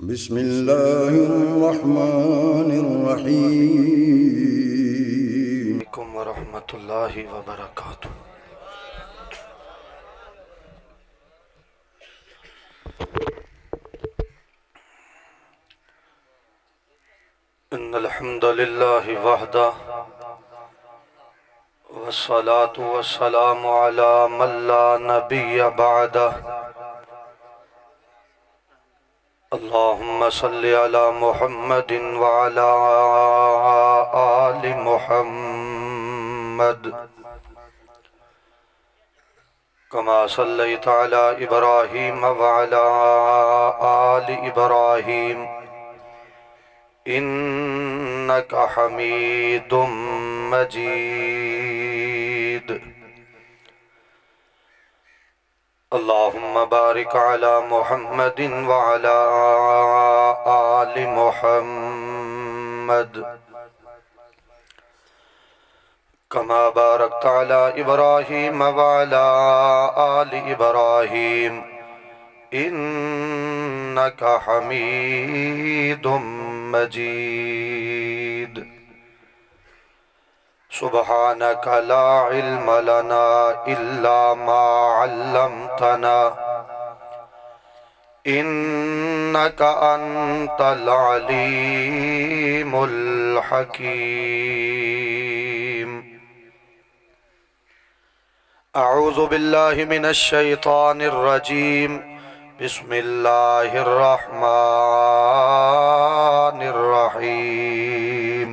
बिस्मिल्लाहिर्रहमानिर्रहीम। व रहमतुल्लाहि व बरकातुहू। इन्नल हम्दुलिल्लाहि वहदा वस्सलातु वस्सलामु अला मन ला नबिय्य बअदा। अल्लाहुम्मा सल्लि अला मुहम्मदिन व अला आलि मुहम्मद कमा सल्लैता अला इब्राहीम व अला आलि इब्राहीम इन्नका हमीदुम मजीद। अल्लाहुम्मा बारिक अला मुहम्मदिन व अला आलि मुहम्मद कमा बारकता अला इब्राहीम व अला आलि इब्राहीम इन्नका हमीदुम मजीद। सुब्हानक ला इल्म लना इल्ला मा अल्लमतना इन्नका अंतल अलीमुल हकीम। अऊज़ु बिल्लाहि मिनश शैतानिर रजीम। बिस्मिल्लाहिर्रहमानिर्रहीम।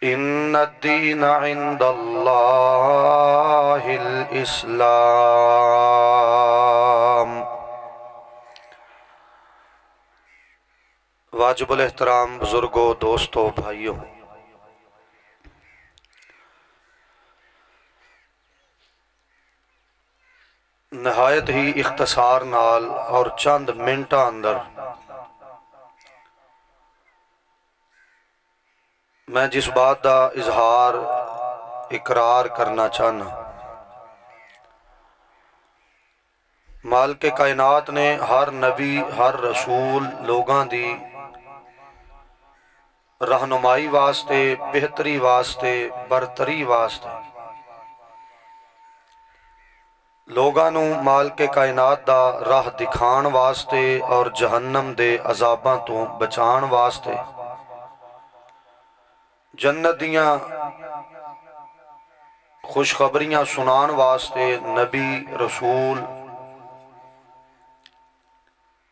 इन्नद्दीन इंदल्लाहिल इस्लाम। वाजिबुल एहतराम बुजुर्गों, दोस्तों, भाइयों, नहायत ही इख्तसार नाल और चंद मिनटां अंदर मैं जिस बात का इजहार इकरार करना चाहना, मालिक कायनात ने हर नबी हर रसूल लोगां दी रहनुमाई वास्ते, बेहतरी वास्ते, बरतरी वास्ते लोगां नू मालिक कायनात दा राह दिखाण वास्ते और जहन्नम दे अजाबां तो बचाण वास्ते, जन्नत दियां खुशखबरियां सुनाण वास्ते नबी रसूल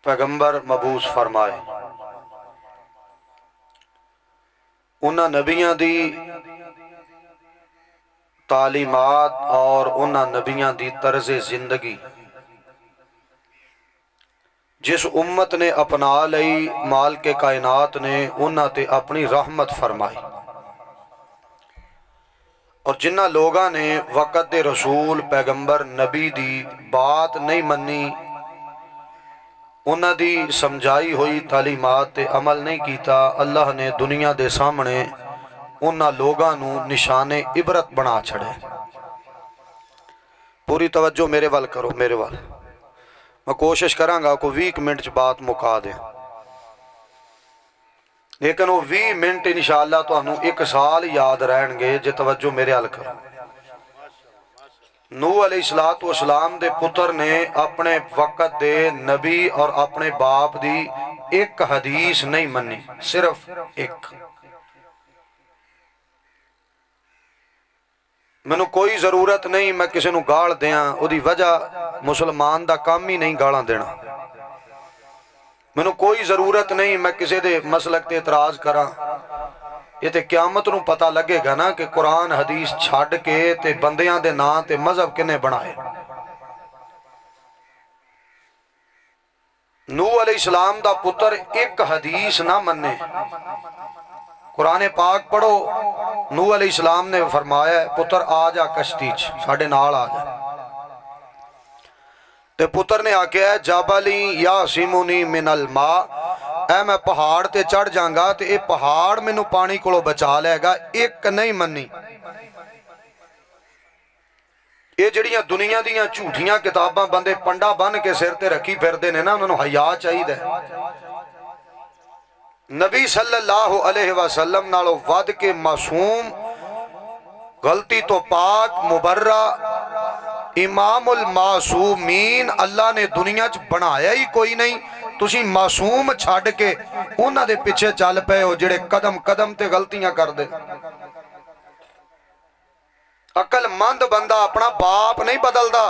पैगंबर मबूस फरमाए। उन्हां नबियां दी तालीमात और उन्हां नबियां दी तर्ज़े जिंदगी जिस उम्मत ने अपना लई, मालिक कायनात ने उन्हां ते अपनी रहमत फरमाई। और जिन्हां लोगां ने वक़्त दे रसूल पैगंबर नबी दी बात नहीं मन्नी, उन्हां दी समझाई हुई तालीमात ते अमल नहीं कीता, अल्लाह ने दुनिया दे सामने उन्हां लोगां नू निशाने इबरत बना छड़े। पूरी तवज्जो मेरे वाल करो, मेरे वाल। मैं कोशिश करांगा को 20 मिनट च बात मुका दें, लेकिन वो 20 मिनट इंशाअल्लाह तुहानू एक साल याद रहणगे जे तवज्जो मेरे वाल करो। नूह अलैहिस्सलातु वस्सलाम दे पुत्र ने अपने वक़्त दे नबी और अपने बाप दी एक हदीस नहीं मन्नी, सिर्फ एक। मैनू कोई जरूरत नहीं मैं किसी नू गाल दियां, उहदी वजह मुसलमान दा काम ही नहीं गालां देना। मैनू कोई जरूरत नहीं मैं किसी दे मसलक ते इतराज करां। ये ते क़यामत नू पता लगेगा ना कि कुरान हदीस छड्ड के ते बंदियां दे नां ते मजहब किने बनाए। नूह अलैहिस्सलाम दा पुत्र एक हदीस ना मन्ने। कुरान पाक पढ़ो, नूह अलैहिस्सलाम ने फरमाया पुत्र आ जा कश्ती च साडे नाल आ जा। ते पुत्र ने आख्या जाबली यासिमुनी मिनल मा, ऐ मैं पहाड़ ते चढ़ जाऊंगा तो यह पहाड़ मैनू पानी को बचा लेगा। एक नहीं मनी, ये जड़ियां दुनिया दीयां झूठियां किताबां बंदे पंडा बन के सिर ते रखी फिरदे ने ना, उन्होंने हया चाहिए। नबी सल्लल्लाहु अलैहि वसल्लम नालों वध के मासूम, गलती तो पाक, मुबर्रा, इमामुल मासूमीन अल्लाह ने दुनिया च बनाया ही कोई नहीं। तुसी मासूम छड़ के उन्हां दे पिछे चल पे हो जिहड़े कदम कदम ते गलतियां करदे। अकलमंद बंदा अपना बाप नहीं बदलदा।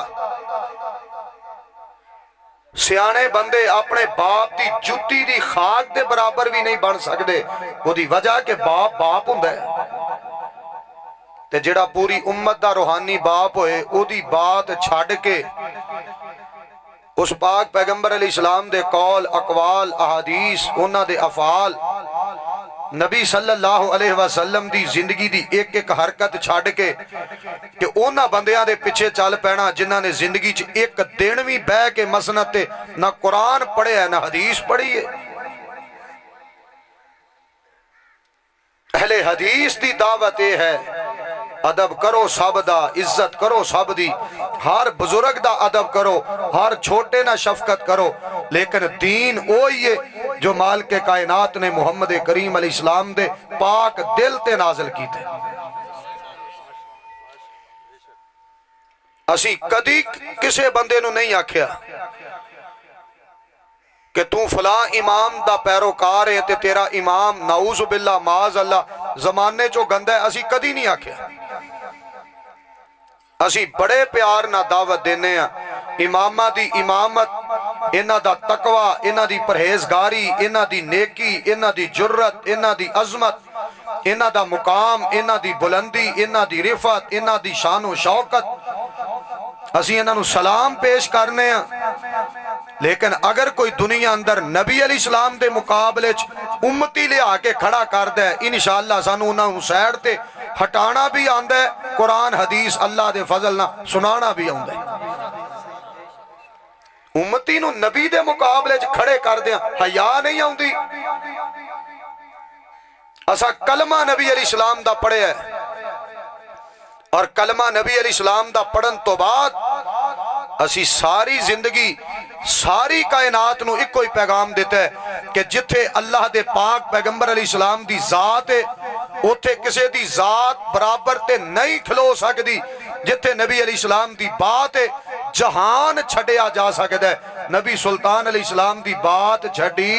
सियाने बंदे अपने बाप की जुत्ती की खाक के बराबर भी नहीं बन सकते। उसकी वजह के बाप बाप हुंदा है ते जिहड़ा पूरी उम्मत का रूहानी बाप होए उहदी बात छड़ के उस पाक पैगंबर अलैहिस्सलाम दे कौल, अकवाल, अहादीस, उन्हां दे अफाल, नबी सल्लल्लाहु अलैहि वसल्लम दी जिंदगी दी एक एक हरकत छड़ के कि उन्हां बंदियां दे पिछे चल पैना जिन्हां ने जिंदगी च एक दिन भी बह के मसनद ते ना कुरान पढ़िया ना हदीस पढ़ी है। अहले हदीस दी दावत यह है, अदब करो सब दा, इज्जत करो सब दी, हर बुजुर्ग दा अदब करो, हर छोटे ना शफकत करो। लेकिन दीन वही है जो माल के कायनात ने मुहम्मद करीम अलैहिस्सलाम दे पाक दिल ते नाज़िल कीते। असी कदी किसे बंदे नू नहीं आख्या कि तू फला इमाम दा पैरोकार है ते तेरा इमाम नाऊज़ बिल्ला माज़ अल्लाह जमाने चो गंदा है, असी कदी नहीं आख्या। असी बड़े प्यार ना दावत देने इमामा दी इमामत, इन्हां दा तकवा, इन्हां दी परहेजगारी, इन्हां दी नेकी, इन्हां दी जुर्रत, इन्हां दी अजमत, इन्हां दा मुकाम, इन्हां दी बुलंदी, इन्हां दी रिफत, इन्हां दी शानो शौकत, असी इन्हां नू सलाम पेश करने। लेकिन अगर कोई दुनिया अंदर नबी अलैहिस्सलाम दे मुकाबले च उम्मती लिया के खड़ा कर दे, इंशाअल्लाह सानू उन्हां नू साइड ते हटाना भी आंदा है, कुरान हदीस अल्लाह दे फजल ना सुनाना भी आंदा है। उम्मती नू नबी दे मुकाबले च खड़े कर दिया हया नहीं आउंदी। असा कलमा नबी अलैहिस्सलाम दा पढ़िया और कलमा नबी अलैहिस्सलाम दा पढ़न तो बाद असी सारी जिंदगी सारी कायनात नू इको ही पैगाम देता है कि जिथे अल्लाह दे पाक पैगंबर अलैहिस्सलाम दी जात है उथे किसी दी जात बराबर ते नहीं खलो सकती। जिथे नबी अलैहिस्सलाम दी बात है जहान छड़िया जा सकता है। नबी सुल्तान अलैहिस्सलाम दी बात छड़ी,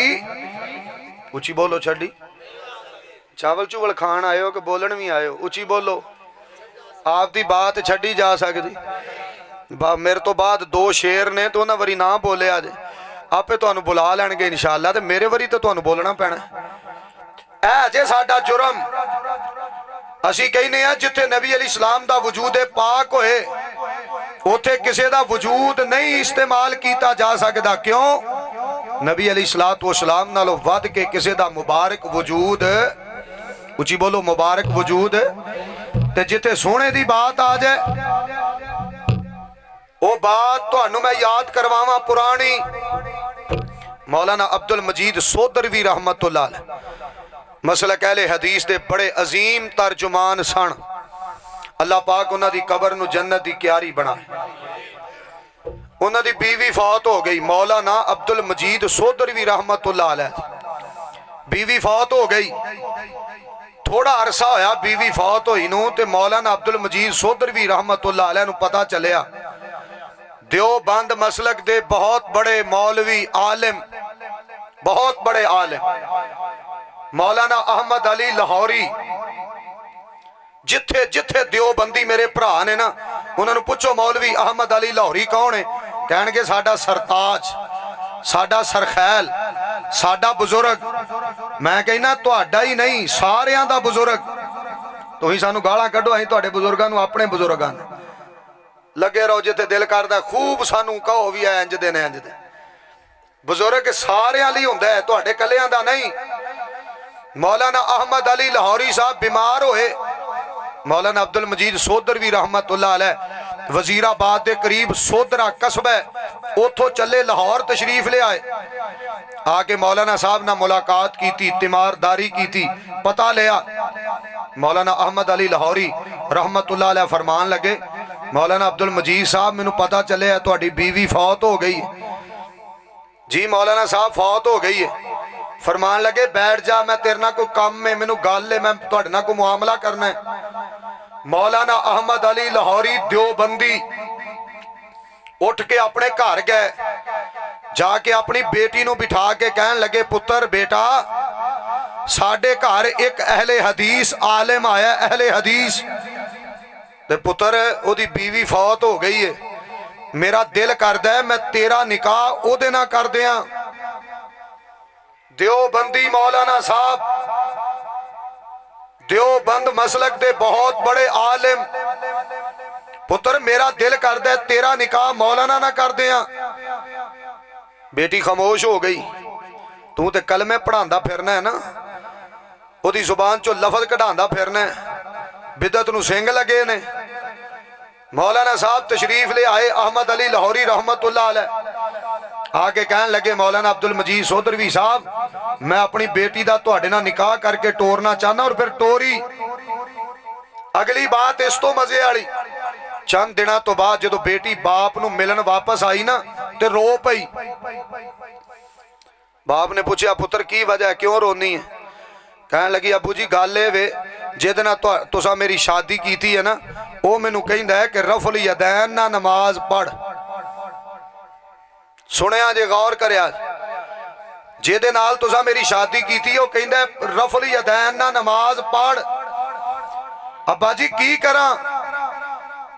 उची बोलो, छड़ी। चावल चूवल खान आए हो कि बोलन भी आए हो? उची बोलो। आप दी बात छड़ी जा सकती। मेरे तो बाद दो शेर ने तो उन्होंने वरी ना बोले अज आपे तुहानू बुला लैणगे इंशाअल्लाह, ते मेरे वरी तो तुहानू बोलना पैना। ऐ जे साडा जुर्म असी कहने आ जिथे नबी अलैहिस्सलाम दा वजूद पाक होए उथे किसी दा वजूद नहीं इस्तेमाल किया जा सकता। क्यों? नबी अलैहिस्सलातु वस्सलाम नालों वध के किसी दा मुबारक वजूद, उची बोलो, मुबारक वजूद। ते जिथे सोने दी बात आ जाए वो बात तो मैं याद करवावा पुरानी। मौलाना अब्दुल मजीद सोदरवी रहमतुल्लाह अलैह मसलक अहले हदीस दे बड़े अजीम तर्जुमान सन। अल्लाह पाक उन्हां दी कबर नू जन्नत दी क्यारी बनाए। उन्हां दी बीवी फौत हो गई, मौलाना अब्दुल मजीद सोदरवी रहमतुल्लाह अलैह बीवी फौत हो गई। थोड़ा अरसा होया बीवी फौत होई नू ते मौलाना अब्दुल मजीद सोदरवी रहमतुल्लाह अलैह नू पता चलिया देवबंद मसलक दे बहुत बड़े मौलवी आलिम, बहुत बड़े आलिम मौलाना अहमद अली लाहौरी, जिथे जिथे देवबंदी मेरे भरा ने ना उन्होंने पूछो मौलवी अहमद अली लाहौरी कौन है, कहणगे साडा सरताज, साडा सरखैल, साडा बुजुर्ग। मैं कहना तुहाडा ही नहीं सारियां दा बुजुर्ग। तुसीं सानू गालां कड्डो, असीं तुहाडे बुजुर्गां नू अपने बुजुर्गां लगे रहो जिथे दिल करदा खूब सानू कहो भी है इंज दे ने इंज दे। बुजुर्ग सारियां लई हुंदा है, तुहाडे कल्लियां दा नहीं। मौलाना अहमद अली लाहौरी साहब बीमार होए, मौलाना अब्दुल मजीद सोदरवी रहमतुल्लाह अलैह वजीराबाद के करीब सोदरा कस्बा है उथों चले लाहौर तशरीफ ले आए। आके मौलाना साहब ना मुलाकात की, तीमारदारी की, पता लिया। मौलाना अहमद अली लाहौरी रहमतुल्लाह अलैह फरमान लगे मौलाना अब्दुल मजीद साहब मैनू पता चले तुहाडी बीवी फौत हो गई जी। मौलाना साहब फौत हो गई है। फरमान लगे बैठ जा, मैं तेरे नाल कोई काम है, मैनू गल है, मैं तुहाडे नाल कोई मुआमला करना है। मौलाना अहमद अली लाहौरी देवबंदी उठ के अपने घर गए, जाके अपनी बेटी नू बिठा के कहन लगे पुत्र बेटा साडे घर एक अहले हदीस आलिम आया, अहले हदीस ते पुत्र ओदी बीवी फौत हो गई है, मेरा दिल करदा है मैं तेरा निकाह ओदे नाल कर दियां। देवबंदी मौलाना साहब देवबंद मसलक दे बहुत बड़े आलिम, पुत्र मेरा दिल करदा है तेरा निकाह मौलाना ना कर दियां। बेटी खामोश हो गई। तू ते कलमे पढ़ांदा फिरना है ना, ओदी जुबान चो लफज कढ़ांदा फिरना है, बिदत नू सिंग लगे ने। मौलाना साहब तशरीफ ले आए अहमद अली लाहौरी रहमतुल्लाह अलैह, आके कहन लगे मौलाना अब्दुल मजीद चौधरी साहब मैं अपनी बेटी का तुहाडे नाल निकाह करके टोरना चाहना। और फिर टोरी। अगली बात इस तो मजे वाली, चंद दिनों तो बाद जो बेटी बाप नू मिलन वापस आई ना ते रो पई। बाप ने पूछा पुत्र की वजह क्यों रोनी है? कहन लगी अबू जी गल ए वे जिहदे नाल तुसां मेरी शादी की है ना वो मैनू कहंदा है कि रफुल यदैन ना नमाज पढ़। सुनिया जे गौर करिया, जिहदे नाल तुसां मेरी शादी की वो कहंदा है रफुल यदैन ना नमाज पढ़। अब्बा जी की करा?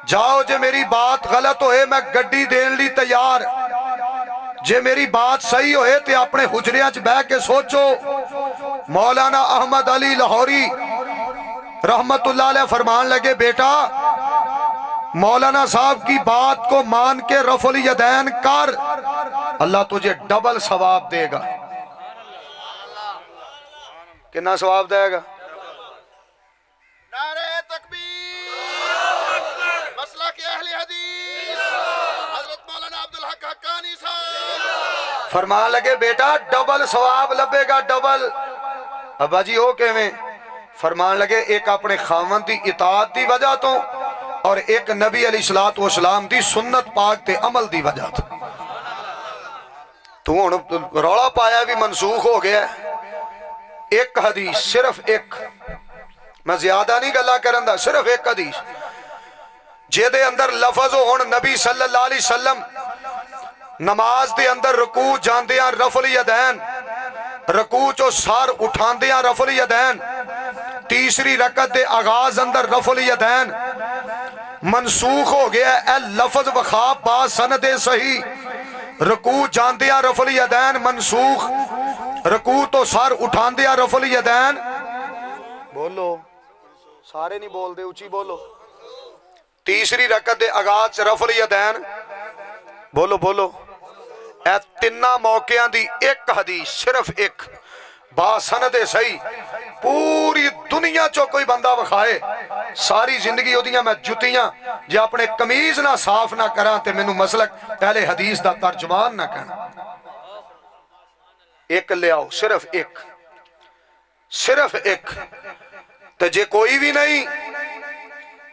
जाओ जे मेरी बात गलत होए मैं गड्डी देन लई तैयार, जे मेरी बात सही होए ते अपने हुजरिया च बह के सोचो। मौलाना अहमद अली लाहौरी रहमतुल्लाह अलैह फरमान लगे बेटा मौलाना साहब की बात को मान के रफुल यदैन कर, अल्लाह तुझे डबल सवाब देगा। कितना सवाब देगा? नारे तकबीर, मसला के अहले हदीस हजरत मौलाना अब्दुल हक हक्कानी साहब फरमान लगे बेटा डबल सवाब लभेगा, डबल। अब्बा जी हो किवें? फरमान लगे एक अपने खावन की इताअत की वजह तो और एक नबी अलैहिस्सलातु वस्सलाम की सुन्नत पाक ते अमल की वजह तो। तू हुण रौला पाया भी मनसूख हो गया। एक हदीस, सिर्फ एक, मैं ज्यादा नहीं गल्लां करन दा, सिर्फ एक हदीस जेदे अंदर लफज होण नबी सल्लल्लाहु अलैहि वसल्लम नमाज दे अंदर रुकू जांदियां रफुल यदैन, रुकू चो सर उठांदियां रफुल यदैन, तीसरी रकत दे आगाज अंदर रफुल यदैन मनसूख हो गया। ए लफज वखा बा सनद सही, रुकू जांदियां रफुल यदैन मनसूख, रुकू तो सर उठांदियां रफुल यदैन। बोलो सारे नहीं बोलते, उची बोलो। तीसरी रकत दे आगाज च रफुल यदैन, बोलो बोलो। ए तिन्ना मौकियां दी एक हदीस, सिर्फ एक बासनद सही, पूरी दुनिया चो कोई बंदा विखाए सारी जिंदगी ओदियां मैं जुतियां जे अपने कमीज ना साफ ना करा ते मैनू मसलक पहले हदीस दा तर्जमान ना कहना। एक ले आओ, सिर्फ एक, सिर्फ एक। ते जे कोई भी नहीं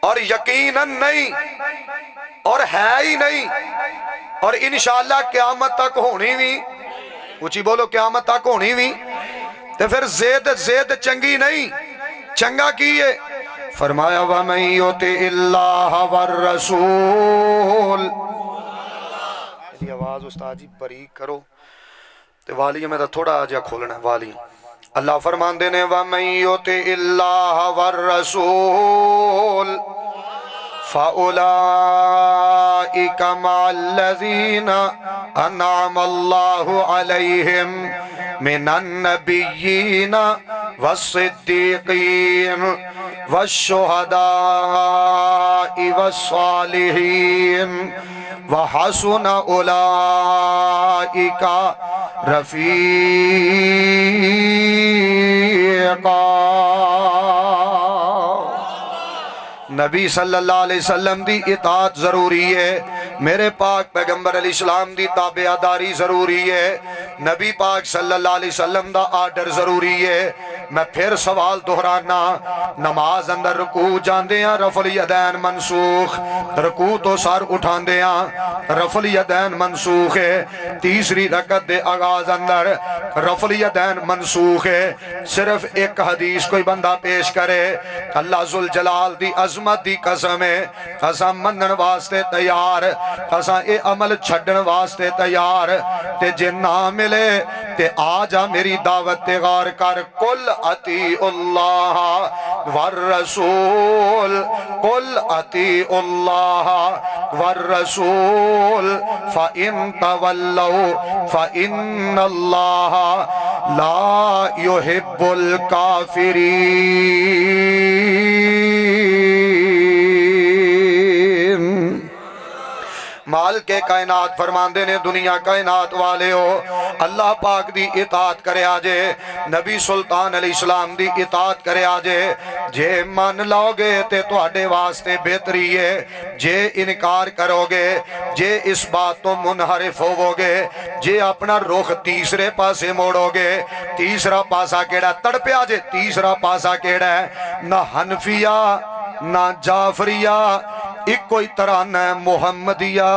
और यकीनन नहीं और है ही नहीं और इंशाअल्लाह क़यामत तक होनी भी, ऊंची बोलो क़यामत तक होनी भी, तो फिर ज़ेद ज़ेद चंगी नहीं, चंगा की है? फरमाया व मन युति इल्लाह वर रसूल। मेरी आवाज उस्ताद जी बारीक करो ते वालियम में थोड़ा जा खोलना वाली। अल्लाह फरमांदे ने व मन युति इल्लाह वर रसूल फ़उलाइका मअल्लज़ीना अनअमल्लाहु अलैहिम मिनन नबिय्यीना वस्सिद्दीक़ीन वश्शुहदाइ वस्सालिहीन व हसुन उलाइका रफ़ीक़ा। नबी सल्लल्लाहु अलैहि वसल्लम दी इताअत जरूरी है, मेरे पाक पैगंबर अलैहिस्सलाम दी ताबेदारी जरूरी है, नबी पाक सल्लल्लाहु अलैहि वसल्लम दा आर्डर जरूरी है। मैं फिर सवाल दोहराना, नमाज अंदर रुकू जांदे आ रफल यदैन मनसूख, रुकू तो सर उठांदे आ रफल यदैन मनसूख है। तीसरी रकत दे आगाज अंदर रफल यदैन मनसूख है। सिर्फ एक हदीस कोई बंदा पेश करे, अल्लाह जुल जलाल दी अजमत दी कसम है, असा मनन वास्ते तैयार, असा ये अमल छड्डन वास्ते तैयार, ते जे ना मिले ते आ जा मेरी दावत ते गौर कर। कुल अतीउल्लाह वर रसूल, कुल अतीउल्लाह वर रसूल फ इन तवल्लौ फ इन्नल्लाह ला युहिब्बुल काफिरीन। माल के कायनात फरमांदे ने दुनिया कायनात वाले हो, अल्लाह पाक दी इताअत करे आजे, नबी सुल्तान अलैहिस्सलाम दी इताअत करे आजे। जे मान लोगे ते तुहाडे वास्ते बेहतरी है, जे इनकार करोगे, जे इस बात तो मुनहरिफ होवोगे, जे अपना रुख तीसरे पासे मोड़ोगे, तीसरा पासा केड़ा तड़पिया जे, तीसरा पासा केड़ा है ना हनफिया ना जाफरिया, एक कोई तरह न मुहम्मदिया।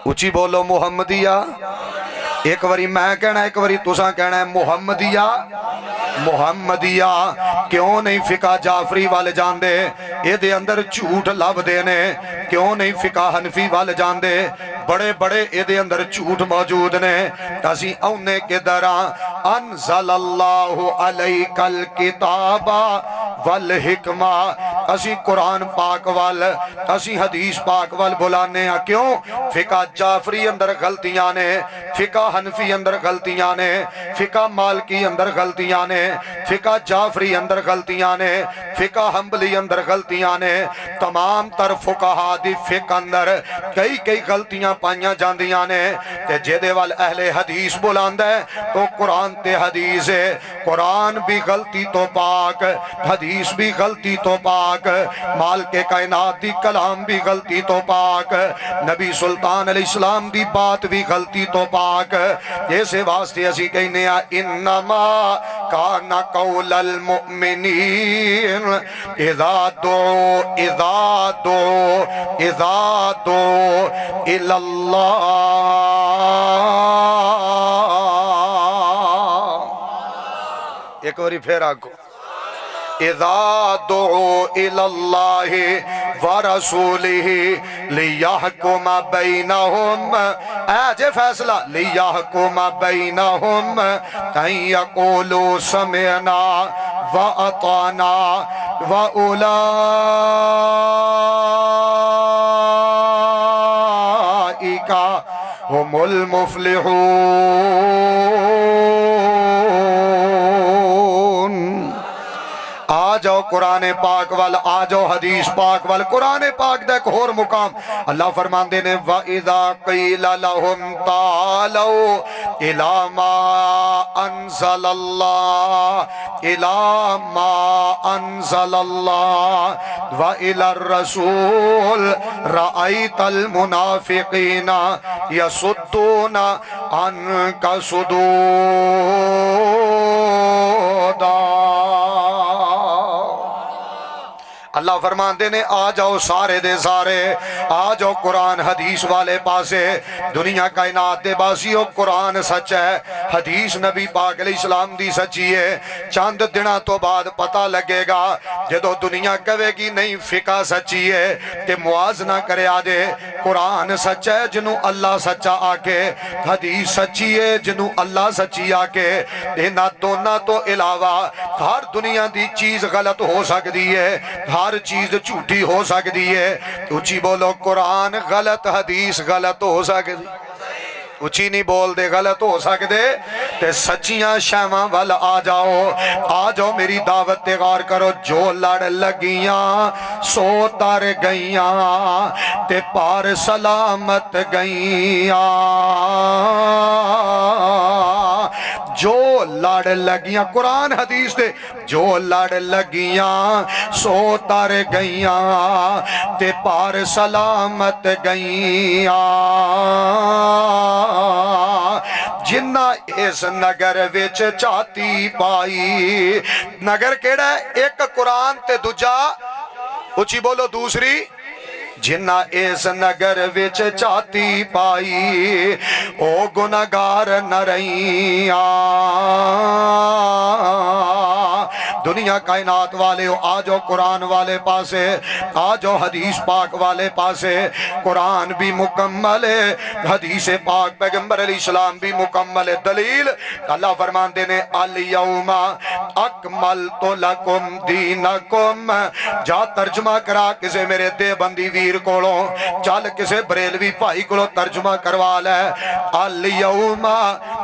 उची बोलो मुहम्मदिया। एक बारी मैं कहना, एक बारी तुसा कहना है मुहम्मदिया। मुहम्मदिया क्यों नहीं फिका जाफरी वाले जांदे, ये अंदर झूठ लभदे ने, क्यों नहीं फिका हनफी वाले जांदे, बड़े बड़े ये अंदर झूठ मौजूद ने। असी औने के दरा अनज़लल्लाहु अलैकल किताबा वल हिकमा, असी कुरान पाक वाल, असी हदीस पाक वाल बुलाने आ। क्यों? फिका जाफरी अंदर गलतियां ने, फिका हनफी अंदर गलतियां ने, फिका मालकी अंदर गलतियां ने, फिका जाफरी अंदर गलतियां ने, फिका हम्बली अंदर गलतियां ने। तमाम तर फुकाहा दी फिक अंदर कई कई गलतियां पाइयां जांदियां ने, ते जेदे वाल अहले हदीस बुलांदा है तो कुरान ते हदीस है। कुरान भी गलती तो पाक, हदीस भी गलती तो पाक, माल के कायनात दी कलाम भी गलती तो पाक, नबी सुल्तान अलैहिस्सलाम दी बात भी गलती तो पाक। ऐसे वास्ते असी कहने आ इन्नमा काना कौलल मुमिनीन इज़ा दो इलल्लाह। एक बारी फिर आगो, इज़ा दो इलल्लाहि व रसूलिहि लियहकुम बैनहुम, ऐजे फैसला लियहकुम बैनहुम अन यक़ूलू समिअना व अताना व उलाइका हुमुल मुफ्लिहून। आ जाओ कुरान पाक वाल, आ जाओ हदीस पाक वाल। कुरान पाक दा एक होर मुकाम अल्लाह फरमांदे ने व इज़ा क़ीला लहुम तालौ इला मा अनज़लल्लाह इला मा अनज़लल्लाह व इलर रसूल रअयतल मुनाफिकीना यसुद्दूना अन्का सुदूदा। अल्लाह फरमाते ने आ जाओ सारे दे सारे, आ जाओ कुरान हदीस वाले पासे। दुनिया कायनात दे बासियो कुरान सच है, हदीस नबी पाक अलैहिस्सलाम दी सच्ची है। चंद दिनों तो बाद पता लगेगा, जदों दुनिया कहेगी नहीं फिका सच्ची है, ते मुआजना करे दे कुरान सच है जिन्हों अल्लाह सच्चा आके, हदीस सच्ची है जिन्हों अल्लाह सच्ची आके। इन्हां दोनों तो इलावा हर दुनिया की चीज गलत हो सकती है, हर चीज झूठी हो सकती है। उची बोलो कुरान गलत, हदीस गलत हो सकती, उची नहीं बोलते गलत हो सकते। ते सच्चियां शैवां वल आ जाओ मेरी दावत ते गौर करो। जो लड़ लगियां सो तर गईयां ते पार सलामत गईयां, जो लड़ लगियां कुरान हदीस दे जो लड़ लगियां सो तर गईयां ते पार सलामत गईयां जिन्ना इस नगर विच छाती पाई। नगर केड़ा है? एक कुरान ते दूजा उची बोलो दूसरी। जिन्ना इस नगर विच छाती पाई ओ गुनाहगार न रहियां। दुनिया कायनात वाले हो आ जाओ कुरान वाले पासे, आ जाओ हदीस पाक वाले पासे। कुरान भी मुकम्मल है, हदीस पाक पैगंबर अलैहिस्सलाम भी मुकम्मल है। दलील अल्लाह फरमाते ने अल यौमा अकमलतु लकुम दीनकुम। जा तर्जुमा करा किसे मेरे देवबंदी वीर कोलों, चल किसे बरेलवी भाई कोलों तर्जुमा करवा ले। अल यौमा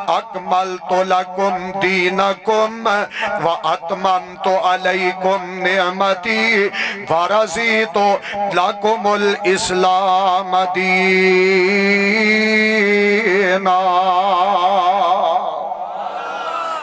अकमलतु लकुम दीनकुम व अतमम तो अलैकुम निअमती वरज़ी तो लकुमुल इस्लाम दीना।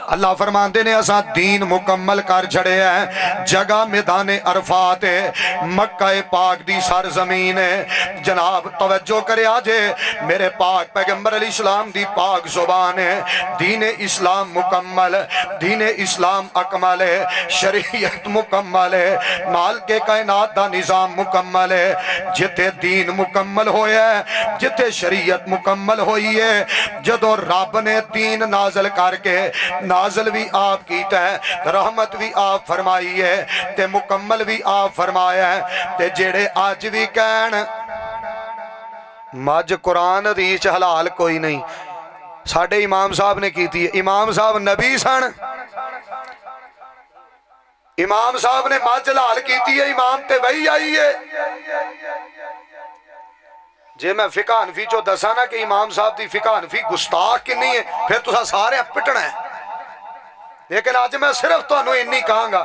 अल्लाह फरमाते ने असा दीन मुकम्मल कर छड़े है। जगह मैदान अरफात है, मक्का पाक दी सरजमीन है। जनाब तवज्जो करे आजे मेरे पाक पैगंबर अलैहिस्सलाम दी पाक जुबान है। दीन इस्लाम मुकम्मल, दीन इस्लाम अकमल है, शरीयत मुकम्मल है, माल के कायनात दा निज़ाम मुकम्मल है। जिथे दीन मुकम्मल होया है, जिथे शरीयत मुकम्मल होई है, जदों रब ने दीन नाज़िल करके नाज़िल भी आप कीता है, रहमत भी आप फरमाई है ते मुकम्मल भी आप फरमाया है। ते जेड़े अज भी कहन मज कुरान हदीस हलाल कोई नहीं, साडे इमाम साहब ने कीती है। इमाम साहब नबी सन, इमाम साहब ने मज हलाल कीती है, इमाम ते वही आई है। जे मैं फिका हनफी चो दसा ना कि इमाम साहब की फिका हनफी गुस्ताख कितनी है, फिर तुसा सारे पिटना है। लेकिन अज मैं सिर्फ तुहानू इन्नी कहांगा,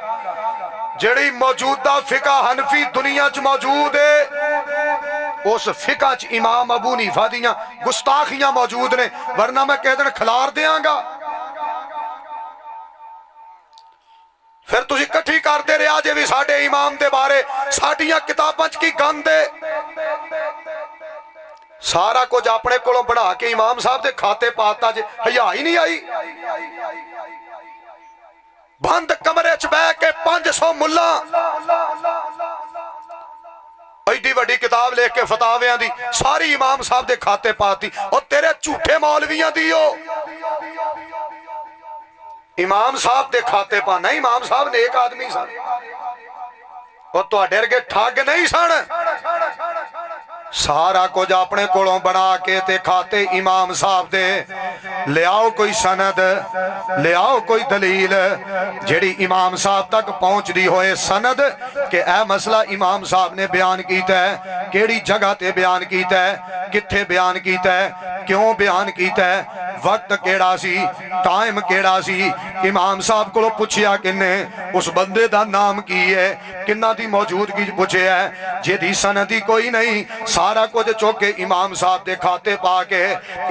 जिहड़ी मौजूदा फिका हनफी दुनिया च मौजूद है, उस फिका च इमाम अबू हनीफा दियां गुस्ताखियां मौजूद ने, वरना मैं कह दिन खिलार देंगा। फिर तुसी इकट्ठी करते रहा जे भी साडे इमाम दे बारे साडियां किताबां च की गंद है। सारा कुछ अपने कोलों बढ़ा के इमाम साहब दे खाते पाता, जे हया ही नहीं आई। बंद कमरे च बह के 500 मुल्ला एडी वड्डी किताब लेख के फतावियां दी सारी इमाम साहब दे खाते पाती। और तेरे झूठे मौलवियां दी हो इमाम साहब दे खाते पाना। इमाम साहब ने एक आदमी सन, और तुहाडे वर्गे ठग नहीं सन। सारा कुछ अपने कोलों बना के ते खाते इमाम साहब दे। ले आओ कोई सनद, ले आओ कोई दलील जेड़ी इमाम साहब तक पहुंचदी होए। सनद के ए मसला इमाम साहब ने बयान कीता है, केड़ी जगह ते बयान कीता है, कित्थे बयान कीता है, क्यों बयान कीता है, वक्त केड़ा सी, टाइम केड़ा सी। इमाम साहब को पुछया किन्ने, उस बंदे दा नाम की है, किन्ना दी मौजूदगी पुछया है, जेदी सनदी कोई नहीं। सारा कुछ चुक के इमाम साहब दे खाते पा के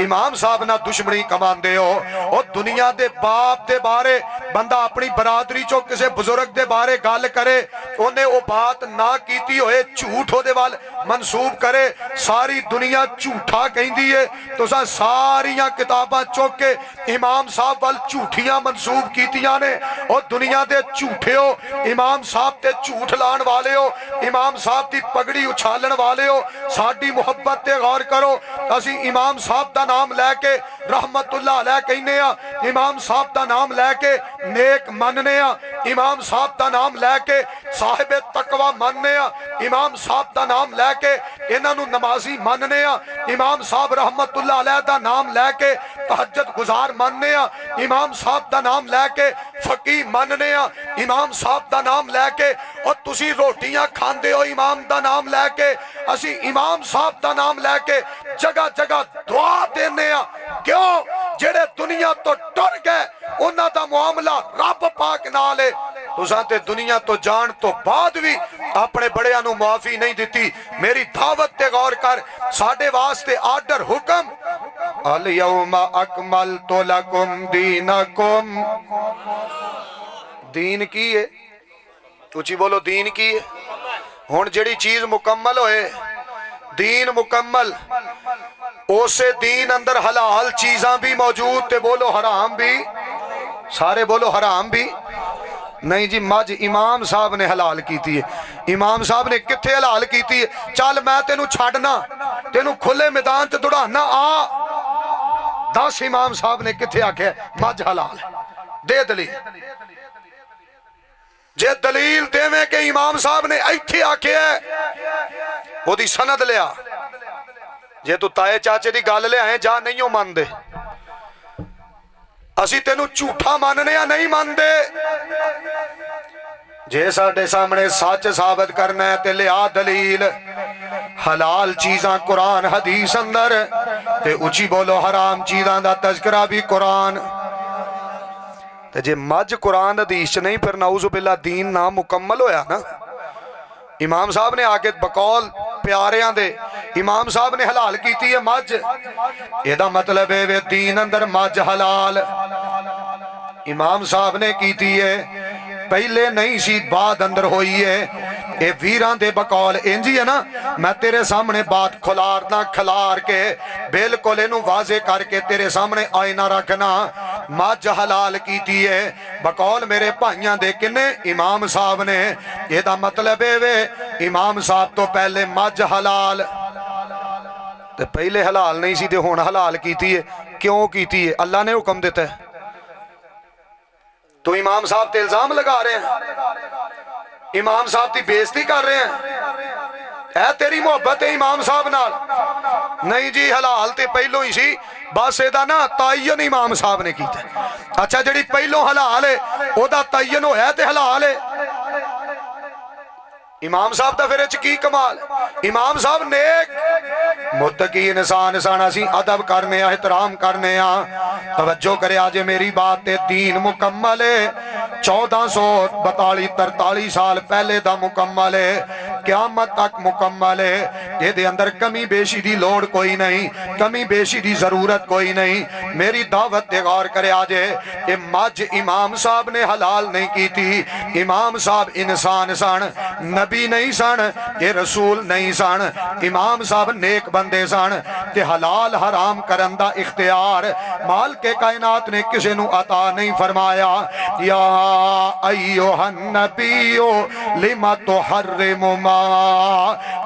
इमाम साहब ना दुश्मनी कमांदे हो। और दुनिया दे बाप दे बारे बंदा अपनी बरादरी चो किसी बुजुर्ग दे बारे गल करे, उन्हें वो बात ना कीती होए झूठ ओदे वाल मनसूब करे, सारी दुनिया झूठा कहती है। तो सारिया किताबां चुक के इमाम साहब वाल झूठियां मनसूब कीतियां ने। और दुनिया दे झूठे हो, इमाम साहब ते झूठ लाण वाले हो, इमाम साहब की पगड़ी उछालन वाले हो। साडी मुहब्बत ते गौर करो, असी इमाम साहब दा नाम लैके रहमतुल्लाह अलैह कहने आ, इमाम साहब दा नाम लैके नेक मनने आ, इमाम साहब दा नाम लैके साहिब तकवा मनने आ, इमाम साहब दा नाम लैके इन्हां नूं नमाजी मनने आ, इमाम साहब रहमतुल्लाह अलैह दा नाम लैके तहज्जुद गुजार मनने आ, इमाम साहब दा नाम लैके फकीह मनने आ, इमाम साहब दा नाम लैके। और तुसी रोटियां खांदे हो इमाम दा नाम लैके, असी इमाम साहब दा नाम लैके जगह जगह दुआ देने आ। क्यों? जेड़े दुनिया तो टुर गए उन्हां दा मुआमला रब पाक नाल है। तुसां ते दुनिया तो जान तो बाद भी अपने बड़ियां नूं माफी नहीं दिती। मेरी दावत ते गौर कर, साडे वास्ते आर्डर हुक्म अल यौमा अकमलतु लकुम दीनकुम। दीन की है? उची बोलो, दीन की है? हुण जिहड़ी चीज मुकम्मल होए, दीन मुकम्मल, उसे दीन अंदर हलाल चीज़ां भी मौजूद ते बोलो हराम भी। सारे बोलो हराम भी। नहीं जी, मज इमाम साहब ने हलाल की है। इमाम साहब ने किथे हलाल की है? चल मैं तेनू छाड़ना, तेनू खुले मैदान च दौड़ाना, आ दस इमाम साहब ने किथे आख्या मज हलाल? दे दलील। जे दलील देवे के इमाम साहब ने इत्थे आख्या ओदी सनद लिया। जे तू ताए चाचे की गल लिया जा नहीं मानते, असी तेनू झूठा मानने या नहीं मानते। जे साडे सामने सच साबित करना है ते लिया दलील। हलाल चीज़ां कुरान हदीस अंदर ते उची बोलो हराम चीज़ां दा तज़किरा भी कुरान। ते जे मज कुरान हदीस नहीं, फिर नाउज़ु बिल्लाह दीन ना मुकम्मल होया ना। इमाम साहब ने आके बकौल प्यारियां दे इमाम साहब ने हलाल की है मज। एदा मतलब है वे दीन अंदर मज हलाल इमाम साहब ने की है, पहले नहीं सी बाद अंदर हुई है। ये वीरां दे बकौल इंज ही है ना। मैं तेरे सामने बात खुलारना, खिलार के बिल्कुल इनू वाजे करके तेरे सामने आईना रखना। मज हलाल की है बकौल मेरे भाइयों दे किन्ने? इमाम साहब ने। एदा मतलब है वे इमाम साहब तो पहले मज हलाल ते पहले हलाल नहीं सी ते हुण हलाल की है। क्यों की है? अल्लाह ने हुक्म दिता है। तो इमाम साहब ते इल्जाम लगा रहे हैं, इमाम साहब की बेइज्जती कर रहे हैं। है तेरी मोहब्बत है इमाम साहब नाल? नहीं जी, हलाल ते पहलों ही सी, बस एदा ना तयन इमाम साहब ने किया। अच्छा, जिहड़ी पहलों हलाल है ओदा तयन होया ते हलाल है। इमाम साहब का फिर की कमाल? इमाम साहब नेक मुत्तकी इंसान सन। असी अदब करने, एहतराम करने, तवज्जो करे आज मेरी बात ते दीन मुकम्मल है। 1442-43 साल पहले दा मुकम्मल है, क़यामत तक मुकम्मल है। ये अंदर कमी बेशी दी लोड़ कोई नहीं, कमी बेशी दी जरूरत कोई नहीं। मेरी दावत ते गौर करे आज ये मज इमाम साहब ने हलाल नहीं की थी। इमाम साहब इंसान सन, नबी नहीं सन, ये रसूल नहीं सन। इमाम साहब नेक बंदे सन ते हलाल हराम करन दा इख्तियार माल के कायनात ने किसी नू अता नहीं फरमाया। या अय्युहन नबियो लिमा तुहर्रिमु मा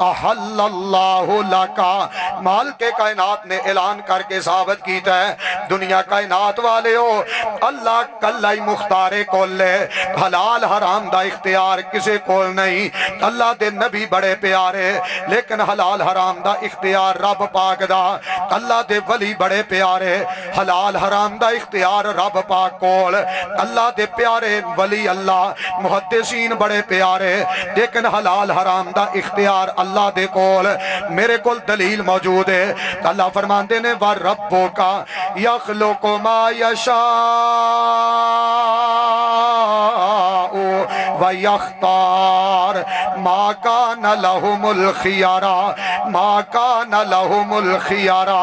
अहल्लल्लाहु लका। माल के कायनात ने ऐलान करके साबित कीता है, दुनिया कायनात वाले हो, अल्लाह कल्ला ही मुख्तारे कोल है। हलाल हराम दा इख्तियार किसे कोल नहीं। अल्लाह दे नबी बड़े प्यारे, लेकिन हलाल हराम दा इख्तियार रब पाक दा। अल्लाह दे वली बड़े प्यारे, हलाल हराम दा इख्तियार रब पाक कोल। अल्लाह दे प्यारे वली अल्लाह मुहद्दिसीन बड़े प्यारे, लेकिन हलाल हराम दा इख्तियार अल्लाह दे कोल। मेरे कोल दलील मौजूद है। अल्लाह फरमाते ने व रब्बुका यखलुकु मा यशा व यख्तार मा कान लहुमुल खियारा, मा कान लहुमुल खियारा।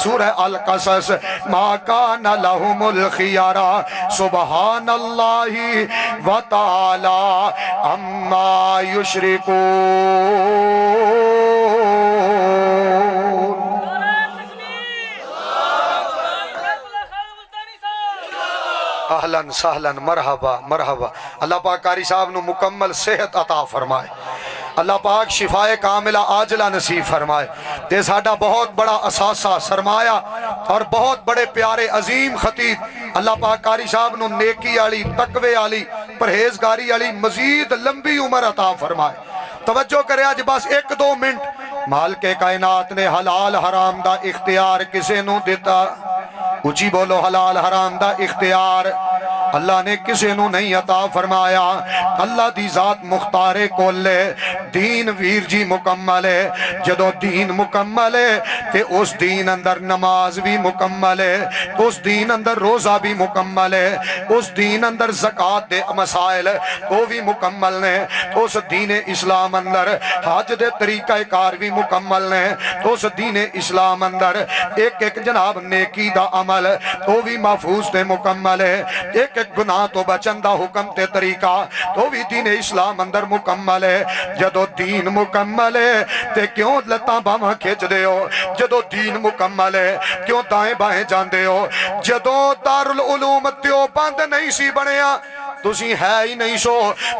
सूरह अल कसस, मा कान लहुमुल खियारा सुबहानल्लाहि व तआला अम्मा युशरिकून। अहलन सहलन मरहबा मरहबा। अल्लाह पाक कारी साहब नू मुकम्मल सेहत अता फरमाए। अल्लाह पाक शिफाए कामिला आजला नसीब फरमाए। ते साडा बहुत बड़ा असासा सरमाया और बहुत बड़े प्यारे अजीम खतीब अल्लाह पाक कारी साहब नू नेकी वाली, तकवे वाली, परहेजगारी वाली मजीद लंबी उम्र अता फरमाए। तवज्जो करे आज बस 1-2 मिनट। माल के कायनात ने हलाल हराम दा इख्तियार किसे नू दिता? उची बोलो, हलाल हराम दा इख्तियार अल्लाह ने किसी नू नहीं अता फरमाया। अल्लाह दी जात मुख्तारे कोले दीन वीर जी मुकम्मल है। जदों दीन मुकम्मल है ते उस दीन अंदर नमाज भी मुकम्मल है, उस दीन अंदर रोज़ा भी मुकम्मल है, उस दीन अंदर ज़कात दे मसाइल वो भी मुकम्मल ने, उस दीन इस्लाम अंदर हज दे तरीका कार भी मुकम्मल ने, उस दीन इस्लाम अंदर एक एक जनाब नेकी दा अमल वो भी महफूज ते मुकम्मल है, एक एक गुनाह तो बचन दा हुक्म ते तरीका तो भी दीन इस्लाम अंदर मुकम्मल है। जदों दीन मुकम्मल है ते क्यों लत्तां बाहां खिचदे हो? जदों दीन मुकम्मल है क्यों दाएं बाएं जांदे हो? जदों दारुल उलूम देओबंद नहीं सी बनया, तुसी है ही नहीं सो,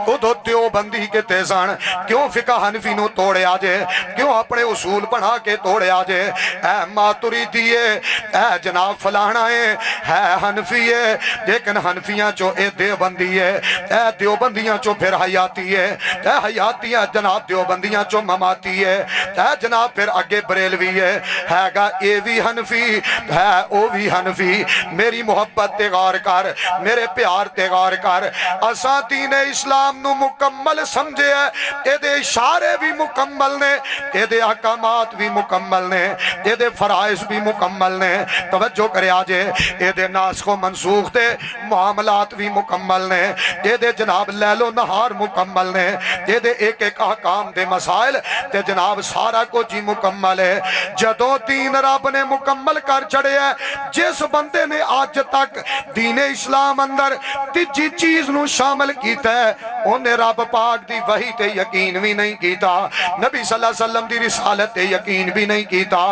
उदों देओबंदी किते सन? क्यों फिका हनफी नूं तोड़िया जे? क्यों अपने उसूल बना के तोड़िया जे? ऐ मातुरीदी है जनाब फलाना है हनफी है, लेकिन हनफियां चो ए देओबंदी है, ए देओबंदियां चो फिर हयाती है, ए हयातियां जनाब देओबंदियां चो ममाती है, ए जनाब फिर अगे बरेलवी हैगा ए भी हनफी है ओ भी हनफी। मेरी मुहब्बत ते गौर कर, मेरे प्यार ते गौर कर, असा दीन इस्लाम नू मुकम्मल समझे है, एदे इशारे भी मुकम्मल ने, एदे अहकामात भी मुकम्मल ने, एदे फराइज भी मुकम्मल ने। तवज्जो करे आजे, एदे नासखो मनसूख दे मामलात भी मुकम्मल ने, एदे जनाब लैलो नहार मुकम्मल ने, एदे एक एक अहकाम दे मसाइल ते जनाब सारा कुछ ही मुकम्मल है। जदों दीन रब ने मुकम्मल कर छड़िया, जिस बंदे ने अज तक दीन इस्लाम अंदर तीजी चीज नू शामिल कीता है, उन्हें रब पाक दी वही ते यकीन भी नहीं कीता, नबी सल्लल्लाहु अलैहि वसल्लम दी रिसालत ते यकीन भी नहीं कीता।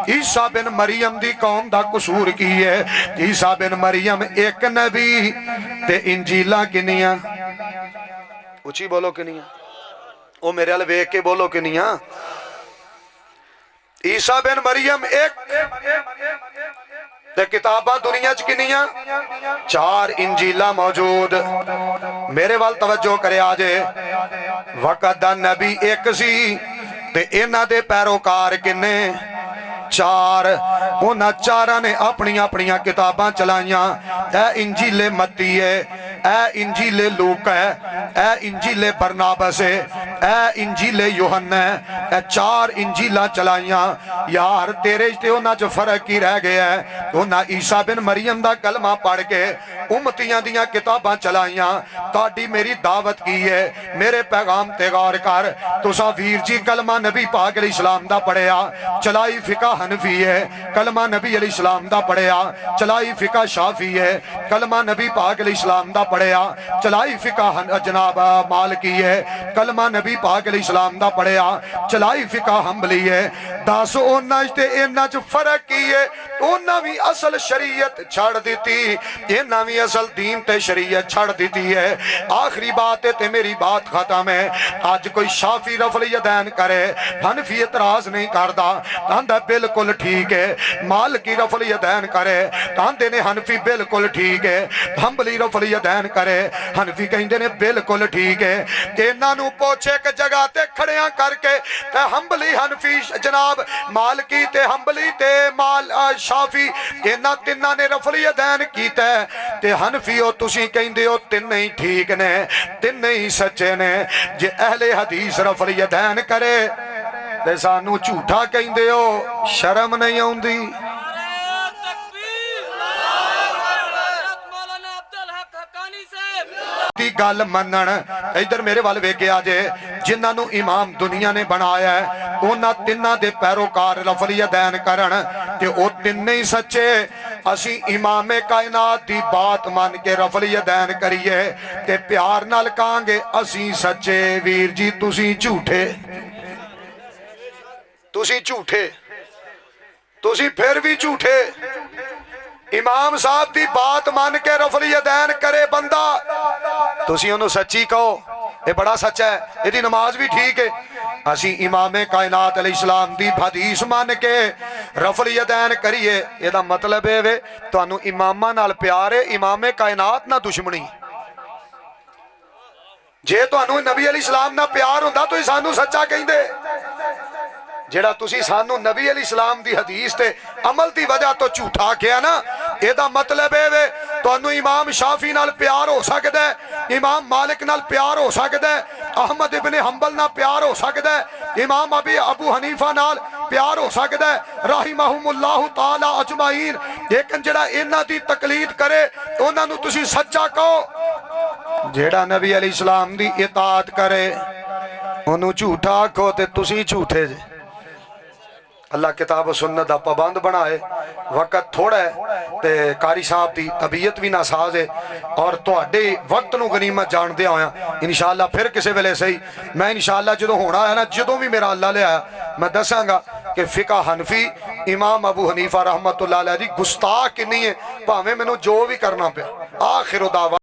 ईसा बिन मरियम दी कौम दा कसूर की है? ईसा बिन मरियम एक नबी ते इंजीला किनियां, उची बोलो किनियां, ओ मेरे वाल वेख के बोलो किनियां। ईसा बिन मरियम एक ते किताबां दुनिया च किनियां? 4 इंजीला मौजूद। मेरे वाल तवज्जो करे आजे, वक़्त दा नबी एक सी ते इन्हां दे पैरोकार किन्ने? 4। उन्हां चारां ने अपनी अपनी किताबां चलाइयां। ए इंजीले मत्ती है, ए इंजीले लूक है, ए इंजीले बरनाबस है, ए इंजीले यूहन्ना है, ए 4 इंजीला चलाइयां। यार तेरे ते उन्हां च फर्क ही रह गया है। उन्हां ईसा बिन मरियम दा कलमा पढ़ के उम्मतियां दियां किताबां चलाइयां। ताड़ी मेरी दावत की है, मेरे पैगाम ते गौर कर। तुसा वीर जी कलमा नबी पाक अलैहिस्सलाम दा पढ़िया, चलाई फिका हनफी है, कलमा नबी अलैहिस्सलाम दा पढ़िया, चलाई फिका शाफी है, कलमा नबी पाक अलैहिस्सलाम दा पढ़िया, चलाई फिका जनाब मालकी है, कलमा नबी पाक अलैहिस्सलाम दा पढ़िया, चलाई फिका हंबली है। दस उन्हां ते इन्हां च फर्क की है? उन्हां भी असल शरीयत छड़ दी, इन्हां भी असल दीन ते शरीयत छड़ दी है। आखिरी बात है ते मेरी बात खत्म है। आज कोई शाफी रफल यदैन करे, हनफी इतराज नहीं करता, कहता बिल्कुल ठीक है। मालकी रफल यदैन करे, कहते ने हनफी बिल्कुल ठीक है। हंबली रफल यदैन करे, हनफी कहते ने बिल्कुल ठीक है। इन्हां नू पूछे एक जगह ते खड़िया करके ते हंबली हनफी जनाब मालकी ते हंबली ते शाफी इन्हां तिन्हां ने रफल यदैन कीता ते हनफी ओ तुसी कहंदे हो तिन्ने ही ठीक ने, तिन्ने ही सच्चे ने। जे अहले हदीस रफल यदैन करे ते सानू झूठा कहंदे हो, शर्म नहीं आउंदी? गल मनन इधर मेरे वाल वेखे आजे, जिन्हां इमाम दुनिया ने बनाया है उन्हां तिन्हां दे पैरोकार रफल यदैन करन ते ओ तिन्ने ही सच्चे। असी इमामे कायनात दी बात मान के रफल यदैन करिए ते प्यार नाल कहांगे असी सच्चे। वीर जी तुसी झूठे, तुसी झूठे, तुसी फिर भी झूठे। इमाम साहब की बात मान के रफल यदैन करे बंदा, तुसी उन्होंने सच्ची कहो, ये बड़ा सच्चा है, यदि नमाज भी ठीक है। असी इमामे कायनात अलैहिस्सलाम दी हदीस मान के रफल यदैन करिए, ਇਹਦਾ मतलब है वे तुहानू इमामा नाल प्यार है, इमामे कायनात ना दुश्मनी। जे तुहानू नबी अलैहिस्सलाम नाल प्यार हुंदा तुसीं सानू सच्चा कहंदे। जेड़ा तुसी सानू नबी अलैहिस्सलाम दी हदीस ते अमल दी वजह तो झूठा आखिया ना, ਇਹਦਾ मतलब है वे तुहानू इमाम शाफी नाल प्यार हो सकदा है, इमाम मालिक नाल प्यार हो सकता है, अहमद इब्ने हंबल नाल प्यार हो सकता है, इमाम अबू हनीफा नाल प्यार हो सकता है राहिमहुमुल्लाहु ताला अजमाइन। लेकिन जेड़ा इन्हां दी तकलीद करे उन्हां नूं तुसीं सच्चा कहो, जेड़ा नबी अलैहिस्सलाम दी इताअत करे उन्होंने झूठा आखो तो तुसी झूठे जे। अल्लाह किताब और सुन्नत का पाबंद बनाए। वक्त थोड़ा है तो कारी साहब की तबीयत भी नासाज है और तुहाडे वक्त नूं गनीमत जानदे होया इंशाअल्लाह फिर किसी वेले सही मैं इंशाअल्लाह जो होना है ना, जो भी मेरा अल्लाह लिया मैं दसांगा कि फिका हनफी इमाम अबू हनीफा रहमतुल्लाह अलैह दी गुस्ताख किन्नी है, भावें मैनूं जो भी करना पे। आखिर दावा।